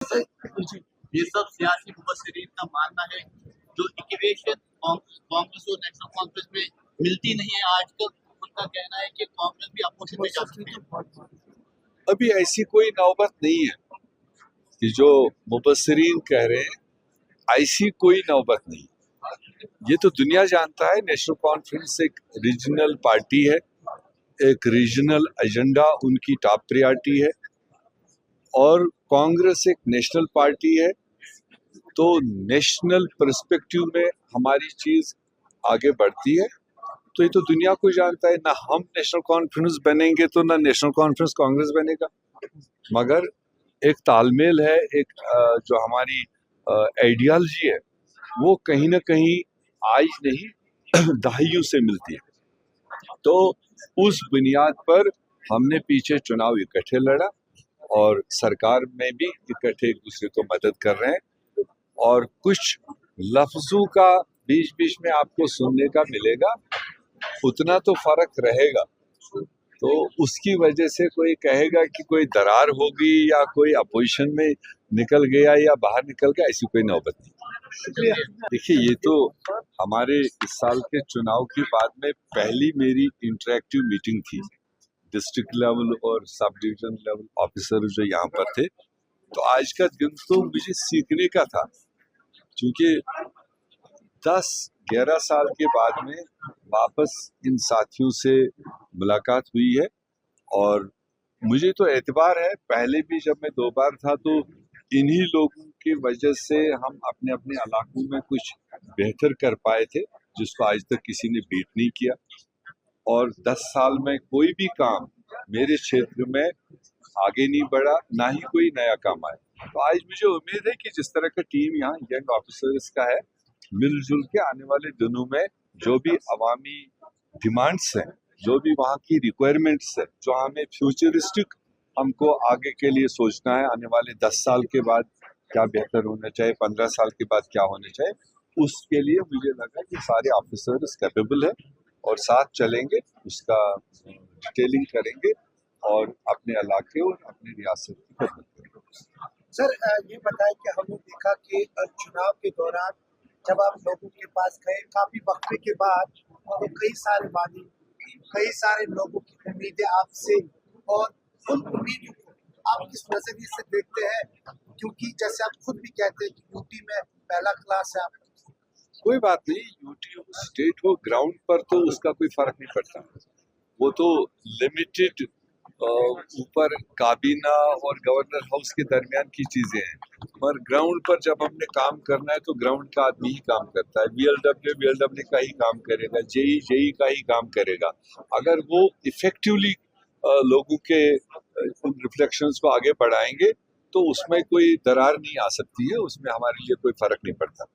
ये सब सियासी मुबस्सिरीन का मानना है जो इक्वेशन कांग्रेस और नेशनल कॉन्फ्रेंस में मिलती नहीं है आजकल। उनका कहना है कि कांग्रेस भी अपोजिशन में जा सकती है। अभी ऐसी कोई नौबत नहीं है कि जो मुबस्सिरीन कह रहे हैं, ऐसी कोई नौबत नहीं। ये तो दुनिया जानता है, नेशनल कॉन्फ्रेंस एक रीजनल पार्टी है, एक रीजनल एजेंडा उनकी टॉप प्रायोरिटी है, और कांग्रेस एक नेशनल पार्टी है। तो नेशनल पर्सपेक्टिव में हमारी चीज आगे बढ़ती है। तो ये तो दुनिया को जानता है, ना हम नेशनल कॉन्फ्रेंस बनेंगे तो ना नेशनल कॉन्फ्रेंस कांग्रेस बनेगा, मगर एक तालमेल है, एक जो हमारी आइडियोलॉजी है वो कहीं ना कहीं आज नहीं दहाइयों से मिलती है। तो उस बुनियाद पर हमने पीछे चुनाव इकट्ठे लड़ा और सरकार में भी इकट्ठे एक दूसरे को मदद कर रहे हैं, और कुछ लफ्जों का बीच बीच में आपको सुनने का मिलेगा, उतना तो फर्क रहेगा। तो उसकी वजह से कोई कहेगा कि कोई दरार होगी या कोई अपोजिशन में निकल गया या बाहर निकल गया, ऐसी कोई नौबत नहीं। देखिए, ये तो हमारे इस साल के चुनाव के बाद में पहली मेरी इंटरेक्टिव मीटिंग थी। डिस्ट्रिक्ट लेवल और सब डिवीजन लेवल ऑफिसर जो यहाँ पर थे, तो आज का दिन तो मुझे सीखने का था, क्योंकि 10-11 साल के बाद में वापस इन साथियों से मुलाकात हुई है। और मुझे तो एतबार है, पहले भी जब मैं 2 बार था तो इन्हीं लोगों की वजह से हम अपने अपने इलाकों में कुछ बेहतर कर पाए थे, जिसको आज तक किसी ने बीट नहीं किया। और 10 साल में कोई भी काम मेरे क्षेत्र में आगे नहीं बढ़ा, ना ही कोई नया काम आया। तो आज मुझे उम्मीद है कि जिस तरह का टीम यहाँ यंग ऑफिसर्स का है, मिलजुल के आने वाले दिनों में जो भी अवामी डिमांड्स हैं, जो भी वहाँ की रिक्वायरमेंट्स है, जो हमें फ्यूचरिस्टिक हमको आगे के लिए सोचना है, आने वाले 10 साल के बाद क्या बेहतर होना चाहिए, 15 साल के बाद क्या होना चाहिए, उसके लिए मुझे लगा कि सारे ऑफिसर्स कैपेबल है और साथ चलेंगे, उसका डिटेलिंग करेंगे और अपने इलाके और अपनी रियासत की खदमत करेंगे। सर, ये बताएं कि हमने देखा कि चुनाव के दौरान जब आप लोगों के पास गए काफी वक्फे के बाद, तो कई सारे वादे, कई सारे लोगों की उम्मीदें आपसे, और उन उम्मीदों को आप किस नजरिए से देखते हैं? क्योंकि जैसे आप खुद भी कहते हैं कि यूटी में पहला क्लास है आप। कोई बात नहीं, यूटी हो, स्टेट हो, ग्राउंड पर तो उसका कोई फर्क नहीं पड़ता। वो तो लिमिटेड ऊपर काबीना और गवर्नर हाउस के दरमियान की चीजें हैं, पर ग्राउंड पर जब हमने काम करना है तो ग्राउंड का आदमी ही काम करता है। वीएलडब्ल्यू का ही काम करेगा, जेई का ही काम करेगा। अगर वो इफेक्टिवली लोगों के उन रिफ्लेक्शंस को आगे बढ़ाएंगे तो उसमें कोई दरार नहीं आ सकती है, उसमें हमारे लिए कोई फर्क नहीं पड़ता।